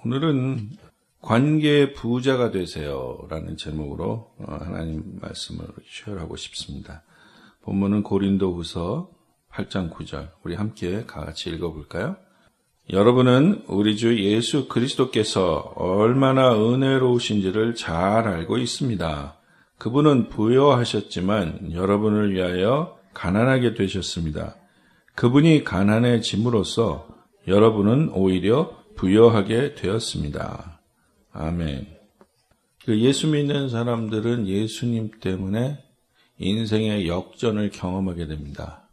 오늘은 관계의 부자가 되세요라는 제목으로 하나님 말씀을 쉐어하고 싶습니다. 본문은 고린도후서 8장 9절, 우리 함께 같이 읽어볼까요? 여러분은 우리 주 예수 그리스도께서 얼마나 은혜로우신지를 잘 알고 있습니다. 그분은 부여하셨지만 여러분을 위하여 가난하게 되셨습니다. 그분이 가난해짐으로써 여러분은 오히려 부여하게 되었습니다. 아멘. 예수 믿는 사람들은 예수님 때문에 인생의 역전을 경험하게 됩니다.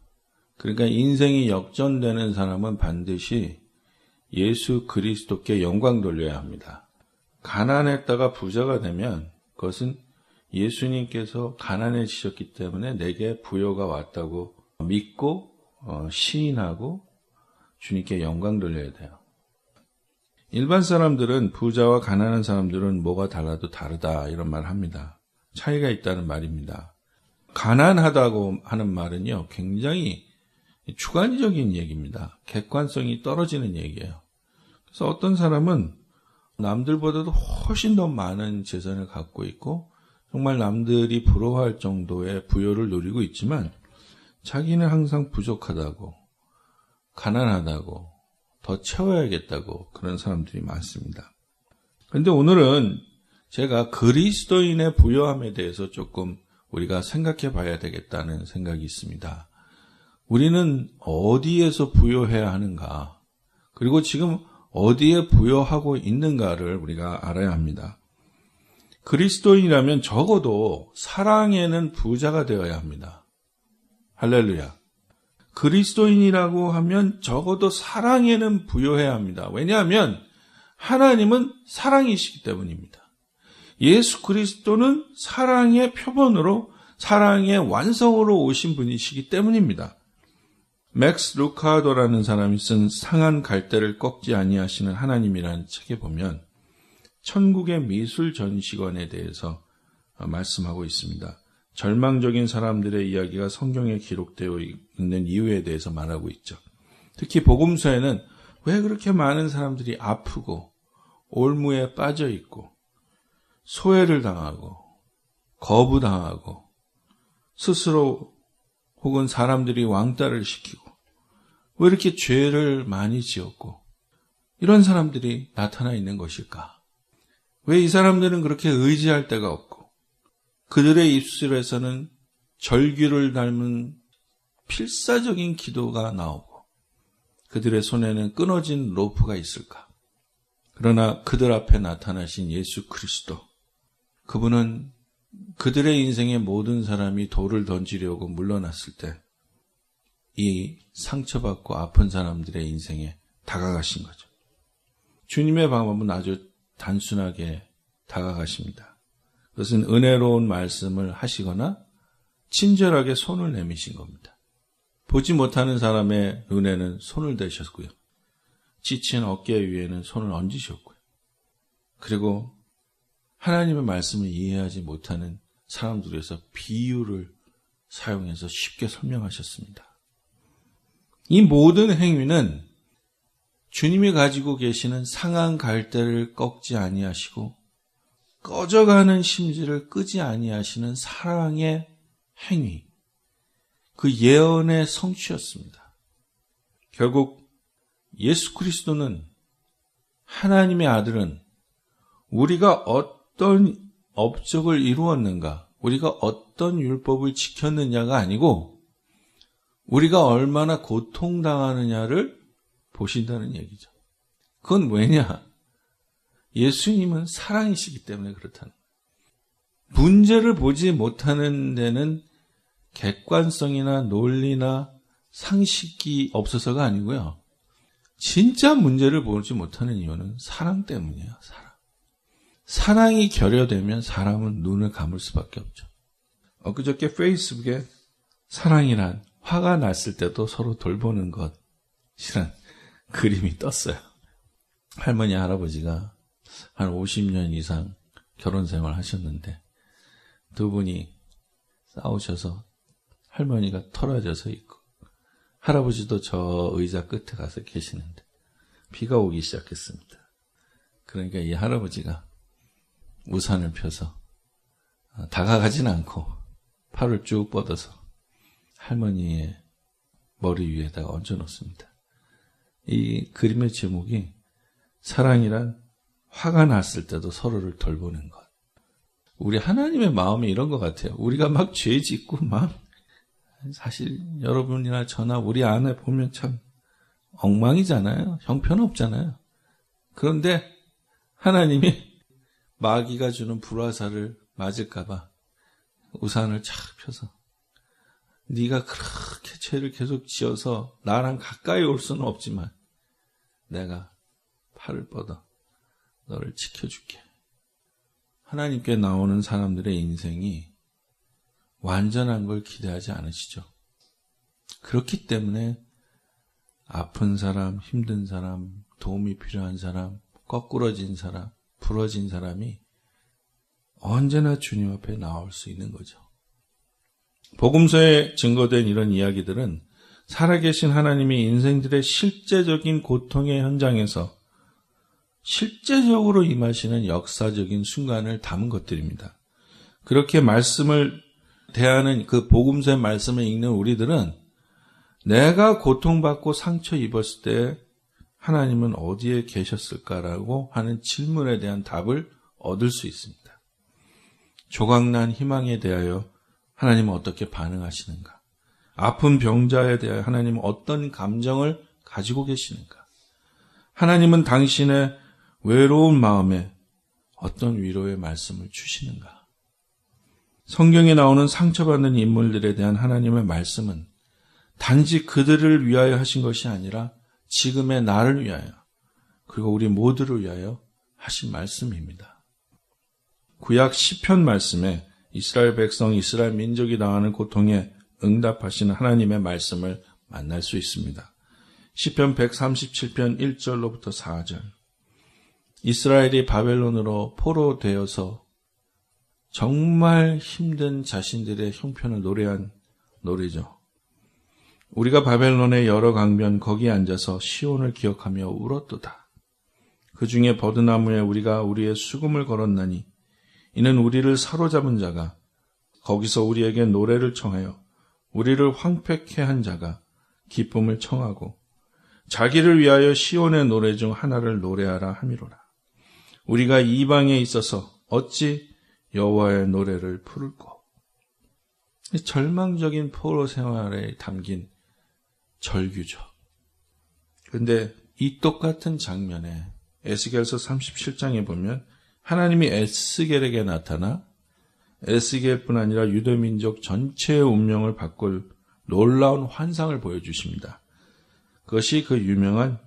그러니까 인생이 역전되는 사람은 반드시 예수 그리스도께 영광 돌려야 합니다. 가난했다가 부자가 되면 그것은 예수님께서 가난해지셨기 때문에 내게 부여가 왔다고 믿고 시인하고 주님께 영광 돌려야 돼요. 일반 사람들은 부자와 가난한 사람들은 뭐가 달라도 다르다 이런 말을 합니다. 차이가 있다는 말입니다. 가난하다고 하는 말은요, 굉장히 주관적인 얘기입니다. 객관성이 떨어지는 얘기예요. 그래서 어떤 사람은 남들보다도 훨씬 더 많은 재산을 갖고 있고 정말 남들이 부러워할 정도의 부여를 누리고 있지만 자기는 항상 부족하다고, 가난하다고, 더 채워야겠다고 그런 사람들이 많습니다. 그런데 오늘은 제가 그리스도인의 부여함에 대해서 조금 우리가 생각해 봐야 되겠다는 생각이 있습니다. 우리는 어디에서 부여해야 하는가, 그리고 지금 어디에 부여하고 있는가를 우리가 알아야 합니다. 그리스도인이라면 적어도 사랑에는 부자가 되어야 합니다. 할렐루야. 그리스도인이라고 하면 적어도 사랑에는 부여해야 합니다. 왜냐하면 하나님은 사랑이시기 때문입니다. 예수 그리스도는 사랑의 표본으로 사랑의 완성으로 오신 분이시기 때문입니다. 맥스 루카도라는 사람이 쓴 상한 갈대를 꺾지 아니하시는 하나님이라는 책에 보면 천국의 미술 전시관에 대해서 말씀하고 있습니다. 절망적인 사람들의 이야기가 성경에 기록되어 있는 이유에 대해서 말하고 있죠. 특히 복음서에는 왜 그렇게 많은 사람들이 아프고 올무에 빠져 있고 소외를 당하고 거부당하고 스스로 혹은 사람들이 왕따를 시키고 왜 이렇게 죄를 많이 지었고 이런 사람들이 나타나 있는 것일까? 왜 이 사람들은 그렇게 의지할 데가 없고 그들의 입술에서는 절규를 닮은 필사적인 기도가 나오고 그들의 손에는 끊어진 로프가 있을까? 그러나 그들 앞에 나타나신 예수 그리스도, 그분은 그들의 인생의 모든 사람이 돌을 던지려고 물러났을 때 이 상처받고 아픈 사람들의 인생에 다가가신 거죠. 주님의 방법은 아주 단순하게 다가가십니다. 그것은 은혜로운 말씀을 하시거나 친절하게 손을 내미신 겁니다. 보지 못하는 사람의 눈에는 손을 대셨고요. 지친 어깨 위에는 손을 얹으셨고요. 그리고 하나님의 말씀을 이해하지 못하는 사람들에서 비유를 사용해서 쉽게 설명하셨습니다. 이 모든 행위는 주님이 가지고 계시는 상한 갈대를 꺾지 아니하시고 꺼져가는 심지를 끄지 아니하시는 사랑의 행위, 그 예언의 성취였습니다. 결국 예수 그리스도는, 하나님의 아들은 우리가 어떤 업적을 이루었는가, 우리가 어떤 율법을 지켰느냐가 아니고 우리가 얼마나 고통당하느냐를 보신다는 얘기죠. 그건 왜냐? 예수님은 사랑이시기 때문에 그렇다는 거예요. 문제를 보지 못하는 데는 객관성이나 논리나 상식이 없어서가 아니고요. 진짜 문제를 보지 못하는 이유는 사랑 때문이에요. 사랑. 사랑이 결여되면 사람은 눈을 감을 수밖에 없죠. 엊그저께 페이스북에 사랑이란 화가 났을 때도 서로 돌보는 것이란 그림이 떴어요. 할머니, 할아버지가 한 50년 이상 결혼 생활 하셨는데 두 분이 싸우셔서 할머니가 털어져서 있고 할아버지도 저 의자 끝에 가서 계시는데 비가 오기 시작했습니다. 그러니까 이 할아버지가 우산을 펴서 다가가진 않고 팔을 쭉 뻗어서 할머니의 머리 위에다가 얹어놓습니다. 이 그림의 제목이 사랑이란 화가 났을 때도 서로를 돌보는 것. 우리 하나님의 마음이 이런 것 같아요. 우리가 막 죄 짓고 사실 여러분이나 저나 우리 안에 보면 참 엉망이잖아요. 형편없잖아요. 그런데 하나님이 마귀가 주는 불화살을 맞을까봐 우산을 착 펴서 네가 그렇게 죄를 계속 지어서 나랑 가까이 올 수는 없지만 내가 팔을 뻗어 너를 지켜줄게. 하나님께 나오는 사람들의 인생이 완전한 걸 기대하지 않으시죠? 그렇기 때문에 아픈 사람, 힘든 사람, 도움이 필요한 사람, 거꾸러진 사람, 부러진 사람이 언제나 주님 앞에 나올 수 있는 거죠. 복음서에 증거된 이런 이야기들은 살아계신 하나님이 인생들의 실제적인 고통의 현장에서 실제적으로 임하시는 역사적인 순간을 담은 것들입니다. 그렇게 말씀을 대하는 그 복음서의 말씀을 읽는 우리들은 내가 고통받고 상처 입었을 때 하나님은 어디에 계셨을까라고 하는 질문에 대한 답을 얻을 수 있습니다. 조각난 희망에 대하여 하나님은 어떻게 반응하시는가? 아픈 병자에 대하여 하나님은 어떤 감정을 가지고 계시는가? 하나님은 당신의 외로운 마음에 어떤 위로의 말씀을 주시는가? 성경에 나오는 상처받는 인물들에 대한 하나님의 말씀은 단지 그들을 위하여 하신 것이 아니라 지금의 나를 위하여 그리고 우리 모두를 위하여 하신 말씀입니다. 구약 시편 말씀에 이스라엘 백성, 이스라엘 민족이 당하는 고통에 응답하시는 하나님의 말씀을 만날 수 있습니다. 시편 137편 1절로부터 4절. 이스라엘이 바벨론으로 포로되어서 정말 힘든 자신들의 형편을 노래한 노래죠. 우리가 바벨론의 여러 강변 거기에 앉아서 시온을 기억하며 울었도다. 그 중에 버드나무에 우리가 우리의 수금을 걸었나니 이는 우리를 사로잡은 자가 거기서 우리에게 노래를 청하여 우리를 황폐케 한 자가 기쁨을 청하고 자기를 위하여 시온의 노래 중 하나를 노래하라 함이로라. 우리가 이방에 있어서 어찌 여호와의 노래를 부를꼬. 절망적인 포로 생활에 담긴 절규죠. 그런데 이 똑같은 장면에 에스겔서 37장에 보면 하나님이 에스겔에게 나타나 에스겔뿐 아니라 유대민족 전체의 운명을 바꿀 놀라운 환상을 보여주십니다. 그것이 그 유명한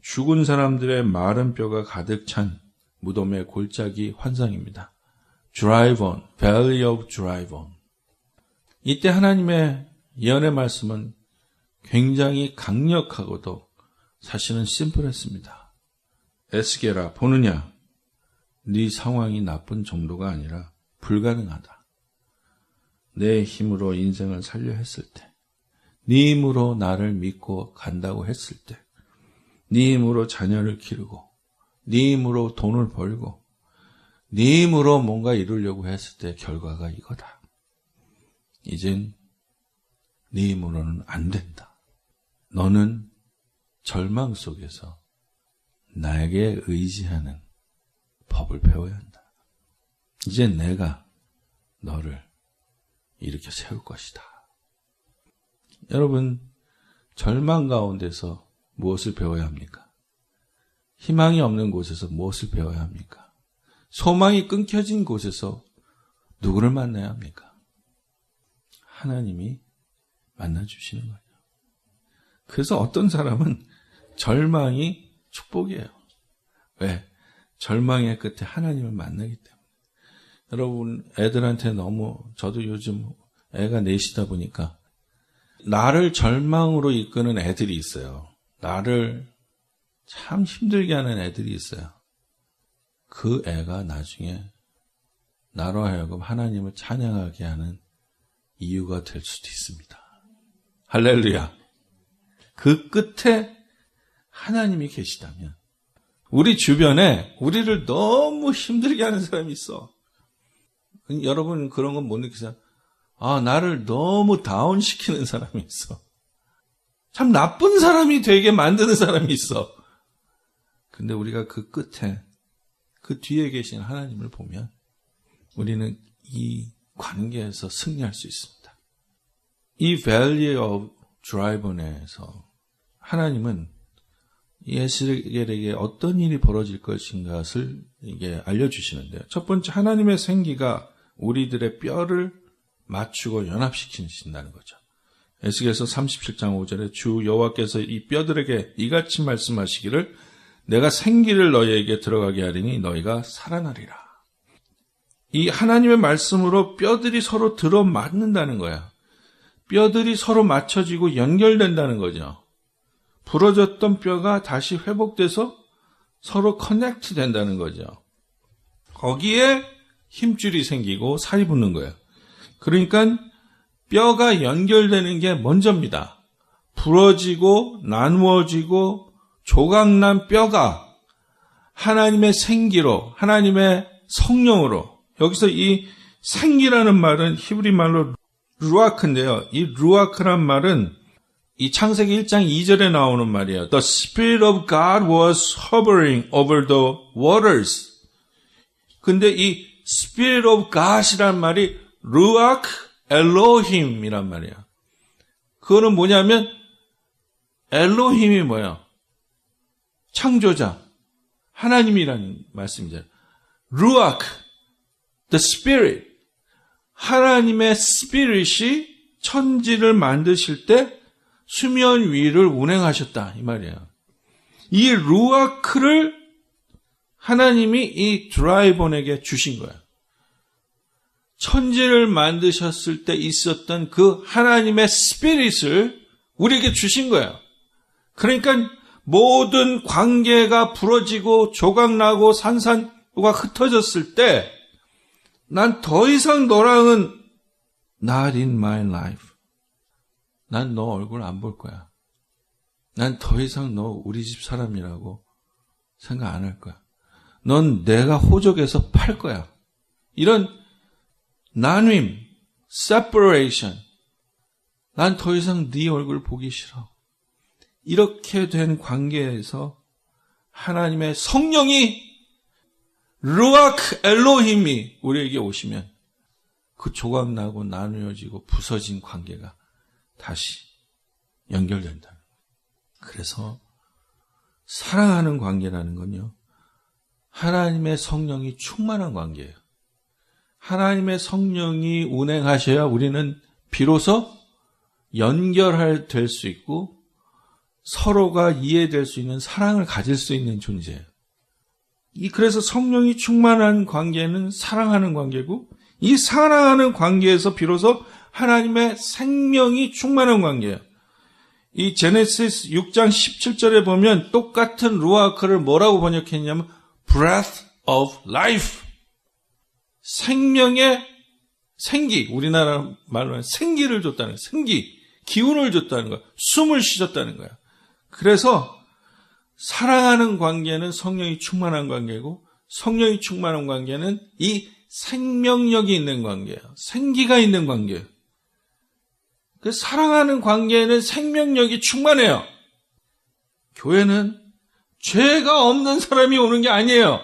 죽은 사람들의 마른 뼈가 가득 찬 무덤의 골짜기 환상입니다. Dry bone, Valley of Dry bone. 이때 하나님의 예언의 말씀은 굉장히 강력하고도 사실은 심플했습니다. 에스겔아, 보느냐? 네 상황이 나쁜 정도가 아니라 불가능하다. 내 힘으로 인생을 살려 했을 때, 네 힘으로 나를 믿고 간다고 했을 때, 네 힘으로 자녀를 기르고, 네 힘으로 돈을 벌고, 네 힘으로 뭔가 이루려고 했을 때 결과가 이거다. 이젠 네 힘으로는 안 된다. 너는 절망 속에서 나에게 의지하는 법을 배워야 한다. 이제 내가 너를 일으켜 세울 것이다. 여러분, 절망 가운데서 무엇을 배워야 합니까? 희망이 없는 곳에서 무엇을 배워야 합니까? 소망이 끊겨진 곳에서 누구를 만나야 합니까? 하나님이 만나주시는 거죠. 그래서 어떤 사람은 절망이 축복이에요. 왜? 절망의 끝에 하나님을 만나기 때문에. 여러분, 애들한테 너무, 저도 요즘 애가 넷이다 보니까 나를 절망으로 이끄는 애들이 있어요. 나를 참 힘들게 하는 애들이 있어요. 그 애가 나중에 나로 하여금 하나님을 찬양하게 하는 이유가 될 수도 있습니다. 할렐루야. 그 끝에 하나님이 계시다면 우리 주변에 우리를 너무 힘들게 하는 사람이 있어. 여러분 그런 건 못 느끼세요? 나를 너무 다운시키는 사람이 있어. 참 나쁜 사람이 되게 만드는 사람이 있어. 근데 우리가 그 끝에, 그 뒤에 계신 하나님을 보면 우리는 이 관계에서 승리할 수 있습니다. 이 Valley of Dry Bone에서 하나님은 에스겔에게 어떤 일이 벌어질 것인가를 이게 알려주시는데요. 첫 번째, 하나님의 생기가 우리들의 뼈를 맞추고 연합시키신다는 거죠. 에스겔서 37장 5절에 주 여호와께서 이 뼈들에게 이같이 말씀하시기를 내가 생기를 너희에게 들어가게 하리니 너희가 살아나리라. 이 하나님의 말씀으로 뼈들이 서로 들어맞는다는 거야. 뼈들이 서로 맞춰지고 연결된다는 거죠. 부러졌던 뼈가 다시 회복돼서 서로 커넥트 된다는 거죠. 거기에 힘줄이 생기고 살이 붙는 거예요. 그러니까 뼈가 연결되는 게 먼저입니다. 부러지고 나누어지고 조각난 뼈가 하나님의 생기로, 하나님의 성령으로, 여기서 이 생기라는 말은 히브리 말로 루아크인데요. 이 루아크란 말은 이 창세기 1장 2절에 나오는 말이에요. The Spirit of God was hovering over the waters. 근데 이 Spirit of God이란 말이 루아크 엘로힘이란 말이에요. 그거는 뭐냐면 엘로힘이 뭐예요? 창조자, 하나님이라는 말씀이죠. 루아크, the Spirit, 하나님의 Spirit이 천지를 만드실 때 수면 위를 운행하셨다 이 말이에요. 이 루아크를 하나님이 이 드라이본에게 주신 거예요. 천지를 만드셨을 때 있었던 그 하나님의 스피릿을 우리에게 주신 거예요. 그러니까 모든 관계가 부러지고 조각나고 산산과 흩어졌을 때 난 더 이상 너랑은 not in my life. 난 너 얼굴 안 볼 거야. 난 더 이상 너 우리 집 사람이라고 생각 안 할 거야. 넌 내가 호적에서 팔 거야. 이런 나눔, separation. 난 더 이상 네 얼굴 보기 싫어. 이렇게 된 관계에서 하나님의 성령이 루아크 엘로힘이 우리에게 오시면 그 조각나고 나누어지고 부서진 관계가 다시 연결된다. 그래서 사랑하는 관계라는 건요, 하나님의 성령이 충만한 관계예요. 하나님의 성령이 운행하셔야 우리는 비로소 될 수 있고 서로가 이해될 수 있는 사랑을 가질 수 있는 존재예요. 그래서 성령이 충만한 관계는 사랑하는 관계고, 이 사랑하는 관계에서 비로소 하나님의 생명이 충만한 관계예요. 이 제네시스 6장 17절에 보면 똑같은 루아크를 뭐라고 번역했냐면 breath of life. 생명의 생기, 우리나라 말로 하면 생기를 줬다는 거예요. 생기, 기운을 줬다는 거예요. 숨을 쉬셨다는 거예요. 그래서 사랑하는 관계는 성령이 충만한 관계고, 성령이 충만한 관계는 이 생명력이 있는 관계예요. 생기가 있는 관계예요. 그 사랑하는 관계에는 생명력이 충만해요. 교회는 죄가 없는 사람이 오는 게 아니에요.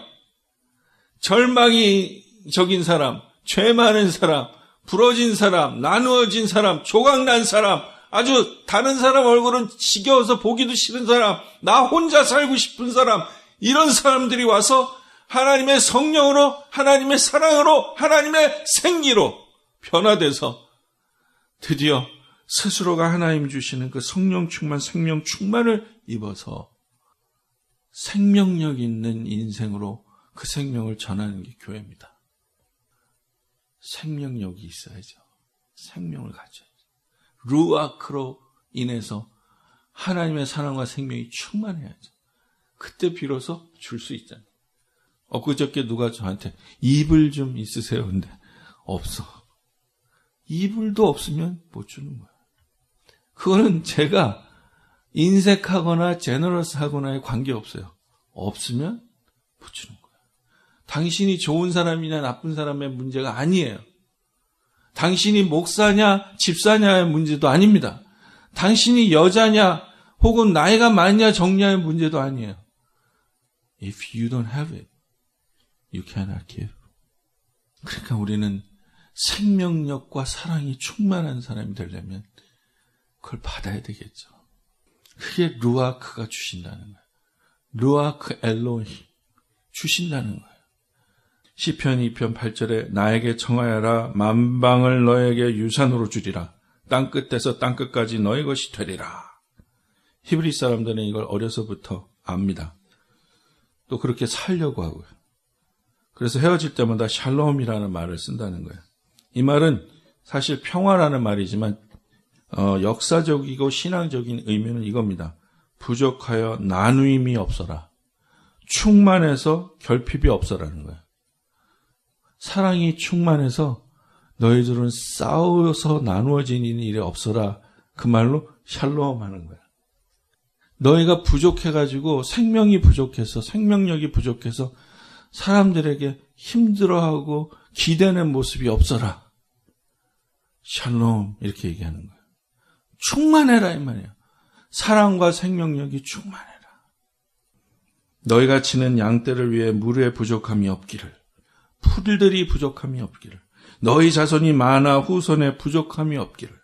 절망이 적인 사람, 죄 많은 사람, 부러진 사람, 나누어진 사람, 조각난 사람, 아주 다른 사람 얼굴은 지겨워서 보기도 싫은 사람, 나 혼자 살고 싶은 사람, 이런 사람들이 와서 하나님의 성령으로, 하나님의 사랑으로, 하나님의 생기로 변화돼서 드디어 스스로가 하나님 주시는 그 성령 충만, 생명 충만을 입어서 생명력 있는 인생으로 그 생명을 전하는 게 교회입니다. 생명력이 있어야죠. 생명을 가져야죠. 루아크로 인해서 하나님의 사랑과 생명이 충만해야죠. 그때 비로소 줄 수 있잖아요. 엊그저께 누가 저한테 이불 좀 있으세요? 근데 없어. 이불도 없으면 못 주는 거야. 그거는 제가 인색하거나 제너러스하거나에 관계없어요. 없으면 붙이는 거예요. 당신이 좋은 사람이냐 나쁜 사람의 문제가 아니에요. 당신이 목사냐 집사냐의 문제도 아닙니다. 당신이 여자냐 혹은 나이가 많냐 적냐의 문제도 아니에요. If you don't have it, you cannot give. 그러니까 우리는 생명력과 사랑이 충만한 사람이 되려면 그걸 받아야 되겠죠. 그게 루아크가 주신다는 거예요. 루아크 엘로힘 주신다는 거예요. 시편 2편 8절에 나에게 청하여라 만방을 너에게 유산으로 주리라. 땅끝에서 땅끝까지 너의 것이 되리라. 히브리 사람들은 이걸 어려서부터 압니다. 또 그렇게 살려고 하고요. 그래서 헤어질 때마다 샬롬이라는 말을 쓴다는 거예요. 이 말은 사실 평화라는 말이지만 역사적이고 신앙적인 의미는 이겁니다. 부족하여 나누임이 없어라. 충만해서 결핍이 없어라는 거예요. 사랑이 충만해서 너희들은 싸워서 나누어지는 일이 없어라. 그 말로 샬롬 하는 거야. 너희가 부족해가지고 생명이 부족해서 생명력이 부족해서 사람들에게 힘들어하고 기대는 모습이 없어라. 샬롬 이렇게 얘기하는 거예요. 충만해라 이 말이에요. 사랑과 생명력이 충만해라. 너희가 치는 양떼를 위해 물에 부족함이 없기를 풀들이 부족함이 없기를 너희 자손이 많아 후손에 부족함이 없기를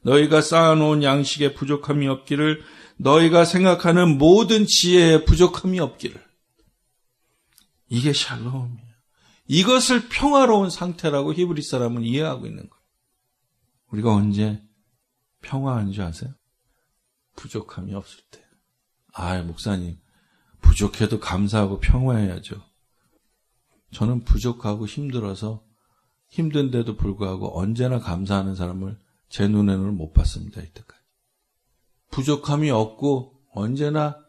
너희가 쌓아놓은 양식에 부족함이 없기를 너희가 생각하는 모든 지혜에 부족함이 없기를. 이게 샬롬이에요. 이것을 평화로운 상태라고 히브리 사람은 이해하고 있는 거예요. 우리가 언제 평화한 줄 아세요? 부족함이 없을 때. 목사님 부족해도 감사하고 평화해야죠. 저는 부족하고 힘들어서 힘든데도 불구하고 언제나 감사하는 사람을 제 눈에는 못 봤습니다. 이때까지. 부족함이 없고 언제나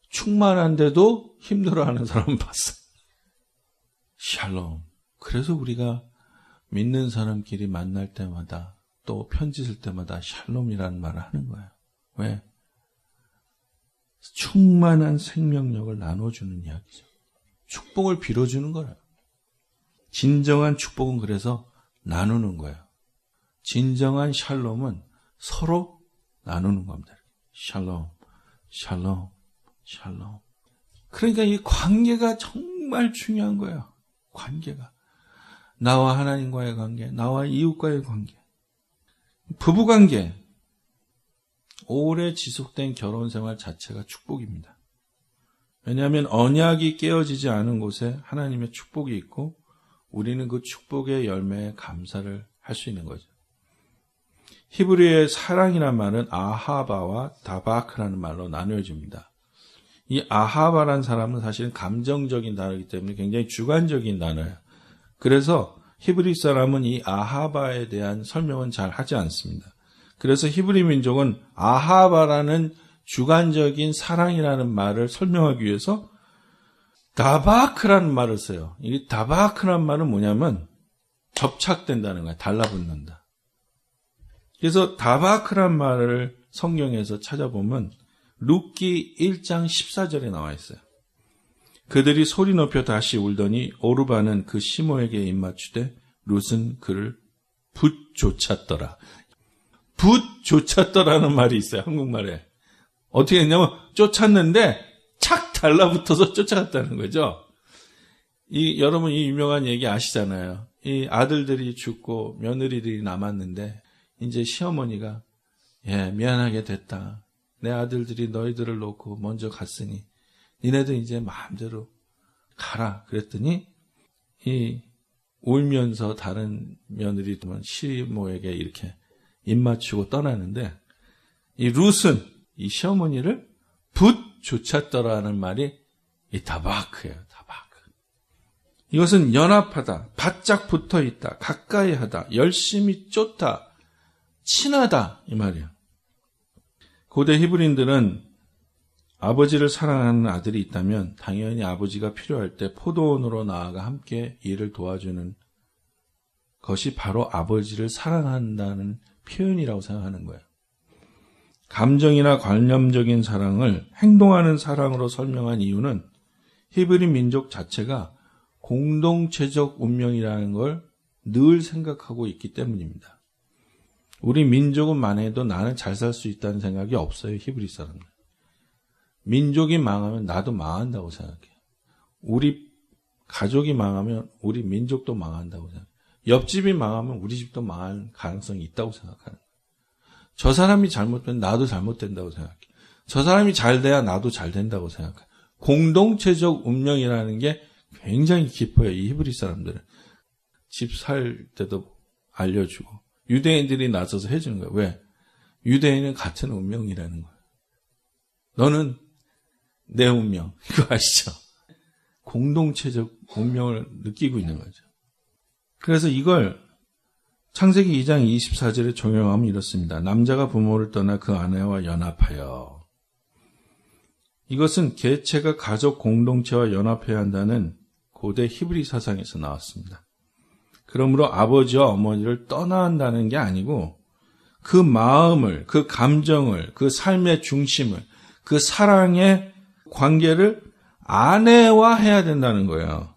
충만한데도 힘들어하는 사람은 봤어요. 샬롬. 그래서 우리가 믿는 사람끼리 만날 때마다 또 편지 쓸 때마다 샬롬이라는 말을 하는 거예요. 왜? 충만한 생명력을 나눠주는 이야기죠. 축복을 빌어주는 거예요. 진정한 축복은 그래서 나누는 거예요. 진정한 샬롬은 서로 나누는 겁니다. 샬롬, 샬롬, 샬롬. 그러니까 이 관계가 정말 중요한 거예요. 관계가. 나와 하나님과의 관계, 나와 이웃과의 관계. 부부관계. 오래 지속된 결혼생활 자체가 축복입니다. 왜냐하면 언약이 깨어지지 않은 곳에 하나님의 축복이 있고 우리는 그 축복의 열매에 감사를 할 수 있는 거죠. 히브리의 사랑이란 말은 아하바와 다바크라는 말로 나누어집니다. 이 아하바라는 사람은 사실은 감정적인 단어이기 때문에 굉장히 주관적인 단어예요. 그래서 히브리 사람은 이 아하바에 대한 설명은 잘 하지 않습니다. 그래서 히브리 민족은 아하바라는 주관적인 사랑이라는 말을 설명하기 위해서 다바크라는 말을 써요. 이 다바크라는 말은 뭐냐면 접착된다는 거예요. 달라붙는다. 그래서 다바크라는 말을 성경에서 찾아보면 룻기 1장 14절에 나와 있어요. 그들이 소리 높여 다시 울더니 오르바는 그 시모에게 입맞추되 룻은 그를 붓조찼더라. 붓조찼더라는 말이 있어요. 한국말에. 어떻게 했냐면 쫓았는데 착 달라붙어서 쫓아갔다는 거죠. 여러분 이 유명한 얘기 아시잖아요. 이 아들들이 죽고 며느리들이 남았는데 이제 시어머니가 미안하게 됐다. 내 아들들이 너희들을 놓고 먼저 갔으니 니네들 이제 마음대로 가라. 그랬더니 이 울면서 다른 며느리들은 시모에게 이렇게 입맞추고 떠나는데 이 룻은 이 시어머니를 붓조찼더라는 말이 이 다바크예요. 다바크. 이것은 연합하다, 바짝 붙어있다, 가까이 하다, 열심히 쫓다, 친하다 이 말이에요. 고대 히브리인들은 아버지를 사랑하는 아들이 있다면 당연히 아버지가 필요할 때 포도원으로 나아가 함께 일을 도와주는 것이 바로 아버지를 사랑한다는 표현이라고 생각하는 거예요. 감정이나 관념적인 사랑을 행동하는 사랑으로 설명한 이유는 히브리 민족 자체가 공동체적 운명이라는 걸 늘 생각하고 있기 때문입니다. 우리 민족은 망해도 나는 잘 살 수 있다는 생각이 없어요. 히브리 사람들. 민족이 망하면 나도 망한다고 생각해요. 우리 가족이 망하면 우리 민족도 망한다고 생각해요. 옆집이 망하면 우리 집도 망할 가능성이 있다고 생각하는 거예요. 저 사람이 잘못되면 나도 잘못된다고 생각해요. 저 사람이 잘 돼야 나도 잘 된다고 생각해요. 공동체적 운명이라는 게 굉장히 깊어요. 이 히브리 사람들은. 집 살 때도 알려주고 유대인들이 나서서 해주는 거예요. 왜? 유대인은 같은 운명이라는 거예요. 너는 내 운명. 이거 아시죠? 공동체적 운명을 느끼고 있는 거죠. 그래서 이걸 창세기 2장 24절에 적용하면 이렇습니다. 남자가 부모를 떠나 그 아내와 연합하여. 이것은 개체가 가족 공동체와 연합해야 한다는 고대 히브리 사상에서 나왔습니다. 그러므로 아버지와 어머니를 떠나야 한다는 게 아니고 그 마음을, 그 감정을, 그 삶의 중심을, 그 사랑의 관계를 아내화해야 된다는 거예요.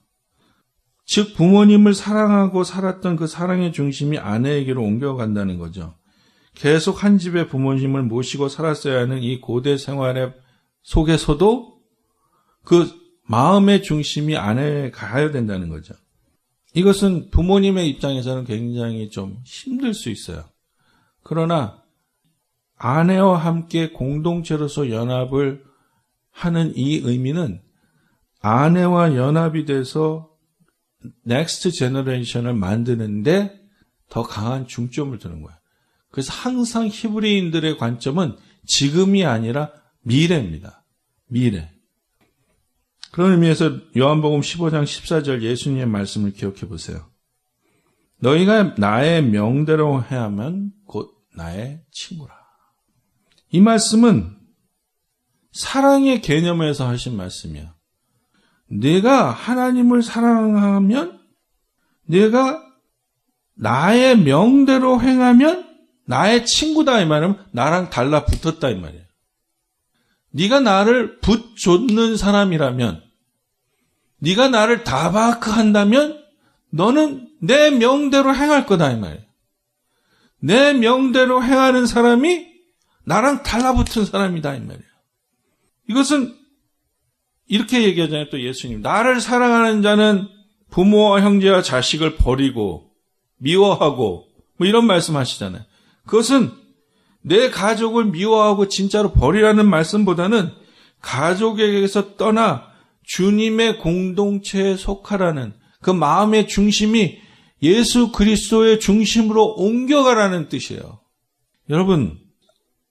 즉 부모님을 사랑하고 살았던 그 사랑의 중심이 아내에게로 옮겨간다는 거죠. 계속 한 집에 부모님을 모시고 살았어야 하는 이 고대 생활의 속에서도 그 마음의 중심이 아내에 가야 된다는 거죠. 이것은 부모님의 입장에서는 굉장히 좀 힘들 수 있어요. 그러나 아내와 함께 공동체로서 연합을 하는 이 의미는 아내와 연합이 돼서 넥스트 제너레이션을 만드는데 더 강한 중점을 두는 거예요. 그래서 항상 히브리인들의 관점은 지금이 아니라 미래입니다. 미래. 그런 의미에서 요한복음 15장 14절 예수님의 말씀을 기억해 보세요. 너희가 나의 명대로 행하면 곧 나의 친구라. 이 말씀은 사랑의 개념에서 하신 말씀이야. 내가 하나님을 사랑하면, 내가 나의 명대로 행하면 나의 친구다 이 말이면 나랑 달라붙었다 이 말이에요. 네가 나를 붙잡는 사람이라면, 네가 나를 다바크한다면 너는 내 명대로 행할 거다 이 말이에요. 내 명대로 행하는 사람이 나랑 달라붙은 사람이다 이 말이에요. 이것은 이렇게 얘기하잖아요. 또 예수님. 나를 사랑하는 자는 부모와 형제와 자식을 버리고 미워하고 뭐 이런 말씀하시잖아요. 그것은 내 가족을 미워하고 진짜로 버리라는 말씀보다는 가족에게서 떠나 주님의 공동체에 속하라는 그 마음의 중심이 예수 그리스도의 중심으로 옮겨가라는 뜻이에요. 여러분,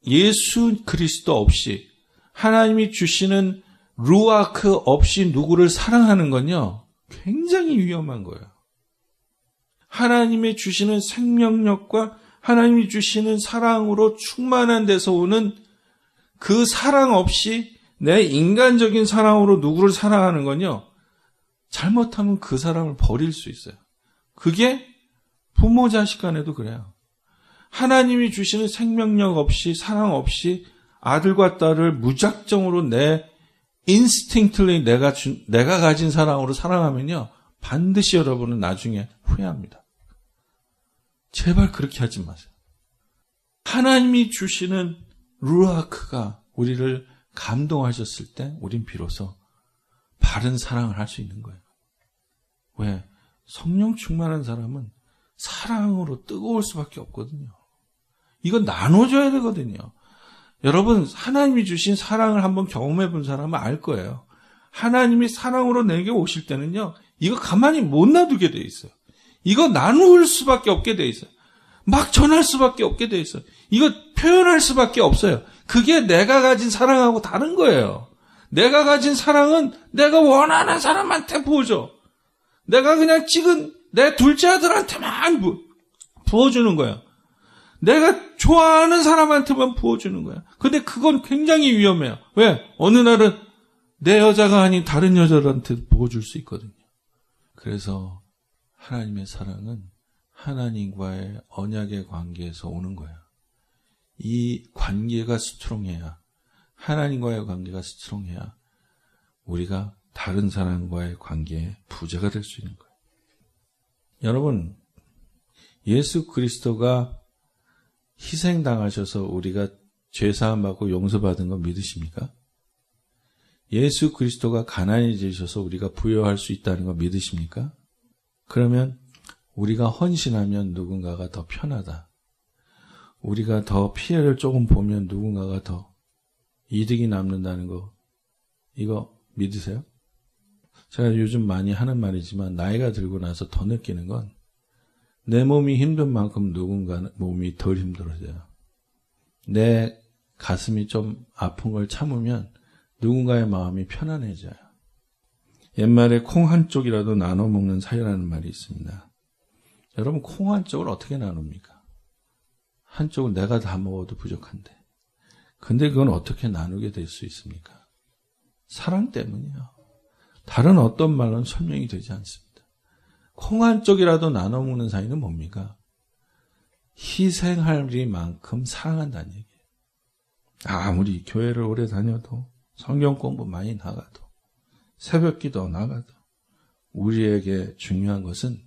예수 그리스도 없이 하나님이 주시는 루아크 없이 누구를 사랑하는 건요, 굉장히 위험한 거예요. 하나님이 주시는 생명력과 하나님이 주시는 사랑으로 충만한 데서 오는 그 사랑 없이 내 인간적인 사랑으로 누구를 사랑하는 건요, 잘못하면 그 사람을 버릴 수 있어요. 그게 부모 자식 간에도 그래요. 하나님이 주시는 생명력 없이 사랑 없이 아들과 딸을 무작정으로 내 인스팅틀리 내가 가진 사랑으로 사랑하면요, 반드시 여러분은 나중에 후회합니다. 제발 그렇게 하지 마세요. 하나님이 주시는 루아크가 우리를 감동하셨을 때 우린 비로소 바른 사랑을 할 수 있는 거예요. 왜? 성령 충만한 사람은 사랑으로 뜨거울 수밖에 없거든요. 이건 나눠줘야 되거든요. 여러분, 하나님이 주신 사랑을 한번 경험해 본 사람은 알 거예요. 하나님이 사랑으로 내게 오실 때는요, 이거 가만히 못 놔두게 돼 있어요. 이거 나눌 수밖에 없게 돼 있어요. 막 전할 수밖에 없게 돼 있어요. 이거 표현할 수밖에 없어요. 그게 내가 가진 사랑하고 다른 거예요. 내가 가진 사랑은 내가 원하는 사람한테 부어줘. 내가 그냥 찍은 내 둘째 아들한테만 부어주는 거예요. 내가 좋아하는 사람한테만 부어주는 거예요. 근데 그건 굉장히 위험해요. 왜? 어느 날은 내 여자가 아닌 다른 여자한테 부어줄 수 있거든요. 그래서 하나님의 사랑은 하나님과의 언약의 관계에서 오는 거예요. 이 관계가 스트롱해야, 하나님과의 관계가 스트롱해야 우리가 다른 사람과의 관계에 부재가 될 수 있는 거예요. 여러분, 예수 그리스도가 희생당하셔서 우리가 죄사함 받고 용서받은 거 믿으십니까? 예수 그리스도가 가난해지셔서 우리가 부여할 수 있다는 거 믿으십니까? 그러면 우리가 헌신하면 누군가가 더 편하다. 우리가 더 피해를 조금 보면 누군가가 더 이득이 남는다는 거, 이거 믿으세요? 제가 요즘 많이 하는 말이지만 나이가 들고 나서 더 느끼는 건 내 몸이 힘든 만큼 누군가 몸이 덜 힘들어져요. 내 가슴이 좀 아픈 걸 참으면 누군가의 마음이 편안해져요. 옛말에 콩 한 쪽이라도 나눠 먹는 사이라는 말이 있습니다. 여러분, 콩 한 쪽을 어떻게 나눕니까? 한쪽은 내가 다 먹어도 부족한데. 근데 그건 어떻게 나누게 될 수 있습니까? 사랑 때문이요. 다른 어떤 말로는 설명이 되지 않습니다. 콩 한 쪽이라도 나눠 먹는 사이는 뭡니까? 희생하리만큼 사랑한다는 얘기예요. 아무리 교회를 오래 다녀도 성경 공부 많이 나가도 새벽기도 나가도 우리에게 중요한 것은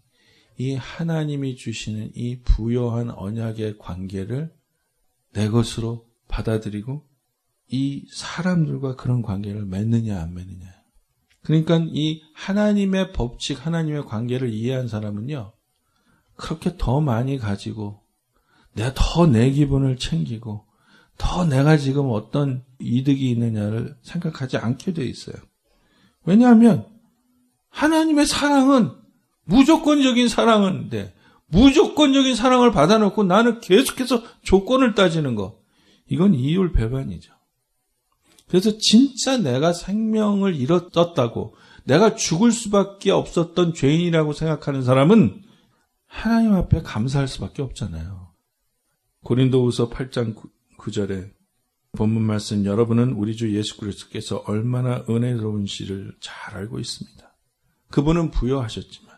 이 하나님이 주시는 이 부요한 언약의 관계를 내 것으로 받아들이고 이 사람들과 그런 관계를 맺느냐 안 맺느냐. 그러니까 이 하나님의 법칙, 하나님의 관계를 이해한 사람은요, 그렇게 더 많이 가지고 내가 더 내 기분을 챙기고 더 내가 지금 어떤 이득이 있느냐를 생각하지 않게 돼 있어요. 왜냐하면 하나님의 사랑은 무조건적인 사랑인데 무조건적인 사랑을 받아놓고 나는 계속해서 조건을 따지는 거, 이건 이율배반이죠. 그래서 진짜 내가 생명을 잃었다고, 내가 죽을 수밖에 없었던 죄인이라고 생각하는 사람은 하나님 앞에 감사할 수밖에 없잖아요. 고린도후서 8장 9절에 본문 말씀, 여러분은 우리 주 예수 그리스도께서 얼마나 은혜로운지를 잘 알고 있습니다. 그분은 부여하셨지만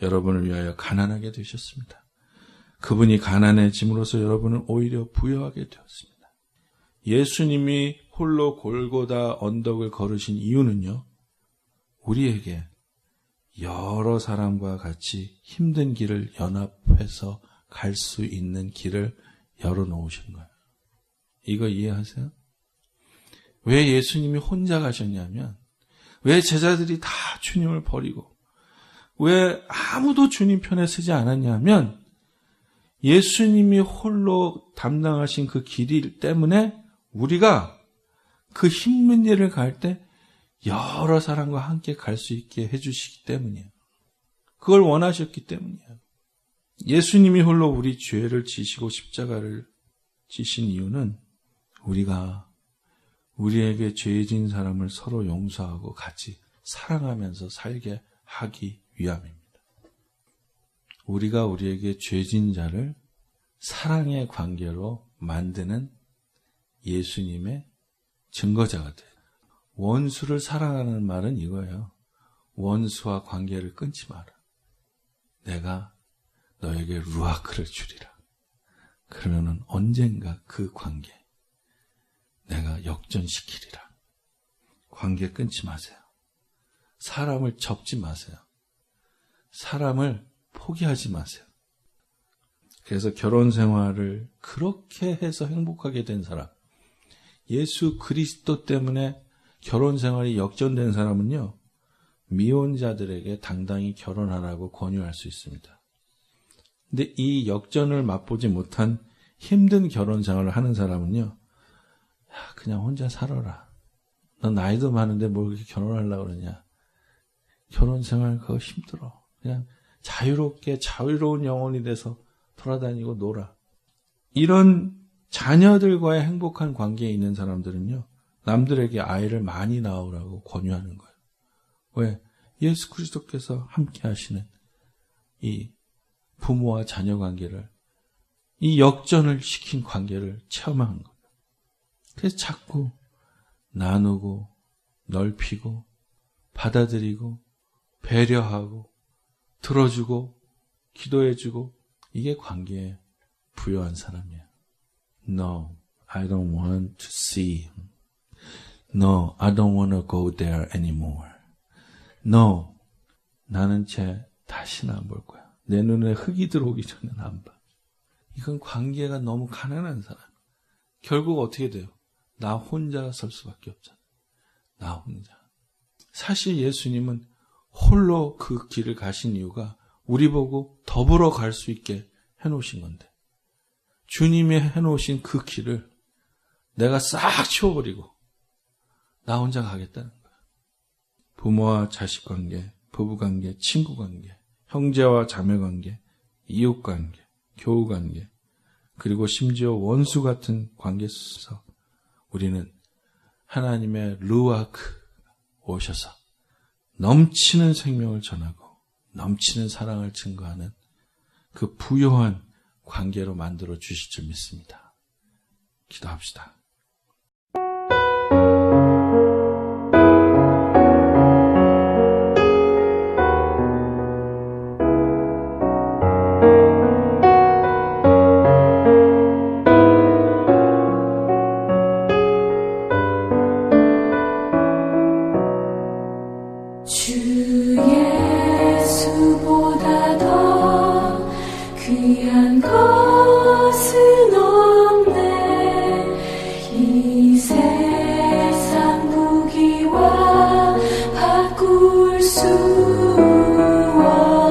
여러분을 위하여 가난하게 되셨습니다. 그분이 가난해짐으로써 여러분은 오히려 부여하게 되었습니다. 예수님이 홀로 골고다 언덕을 걸으신 이유는요, 우리에게 여러 사람과 같이 힘든 길을 연합해서 갈 수 있는 길을 열어놓으신 거예요. 이거 이해하세요? 왜 예수님이 혼자 가셨냐면, 왜 제자들이 다 주님을 버리고, 왜 아무도 주님 편에 서지 않았냐면, 예수님이 홀로 담당하신 그 길 때문에 우리가 그 힘든 일을 갈 때 여러 사람과 함께 갈 수 있게 해주시기 때문이에요. 그걸 원하셨기 때문이에요. 예수님이 홀로 우리 죄를 지시고 십자가를 지신 이유는 우리가 우리에게 죄진 사람을 서로 용서하고 같이 사랑하면서 살게 하기 위함입니다. 우리가 우리에게 죄진 자를 사랑의 관계로 만드는 예수님의 증거자가 돼요. 원수를 사랑하는 말은 이거예요. 원수와 관계를 끊지 마라. 내가 너에게 루아크를 주리라. 그러면은 언젠가 그 관계 내가 역전시키리라. 관계 끊지 마세요. 사람을 접지 마세요. 사람을 포기하지 마세요. 그래서 결혼 생활을 그렇게 해서 행복하게 된 사람, 예수 그리스도 때문에 결혼 생활이 역전된 사람은요, 미혼자들에게 당당히 결혼하라고 권유할 수 있습니다. 근데 이 역전을 맛보지 못한 힘든 결혼 생활을 하는 사람은요, 그냥 혼자 살아라. 너 나이도 많은데 뭘 그렇게 결혼하려고 그러냐. 결혼 생활 그거 힘들어. 그냥 자유롭게 자유로운 영혼이 돼서 돌아다니고 놀아. 이런 자녀들과의 행복한 관계에 있는 사람들은요, 남들에게 아이를 많이 낳으라고 권유하는 거예요. 왜? 예수 그리스도께서 함께 하시는 이 부모와 자녀 관계를, 이 역전을 시킨 관계를 체험한 거예요. 그래서 자꾸 나누고 넓히고 받아들이고 배려하고 들어주고 기도해주고, 이게 관계에 부여한 사람이에요. No, I don't want to see him. No, I don't want to go there anymore. No, 나는 쟤 다시는 안 볼 거야. 내 눈에 흙이 들어오기 전에는 안 봐. 이건 관계가 너무 가난한 사람. 결국 어떻게 돼요? 나 혼자 설 수밖에 없잖아. 나 혼자. 사실 예수님은 홀로 그 길을 가신 이유가 우리 보고 더불어 갈 수 있게 해놓으신 건데, 주님이 해놓으신 그 길을 내가 싹 치워버리고 나 혼자 가겠다는 거야. 부모와 자식 관계, 부부 관계, 친구 관계, 형제와 자매 관계, 이웃 관계, 교우 관계, 그리고 심지어 원수 같은 관계 속에서 우리는 하나님의 루아크 오셔서 넘치는 생명을 전하고 넘치는 사랑을 증거하는 그 부요한 관계로 만들어 주실 줄 믿습니다. 기도합시다. 주 예수보다 더 귀한 것은 없네. 이 세상 무기와 바꿀 수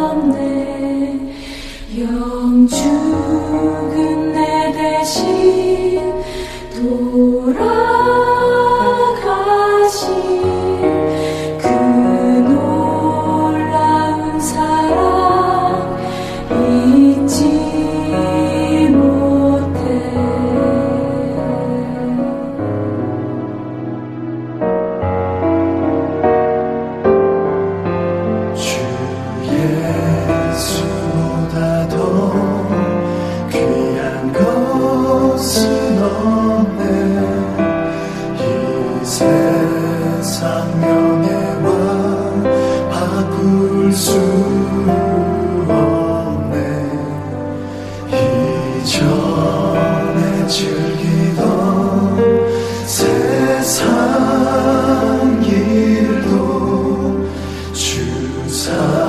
없네. 영죽은 내 대신 돌아가신 이전에 즐기던 세상 일도 주 사랑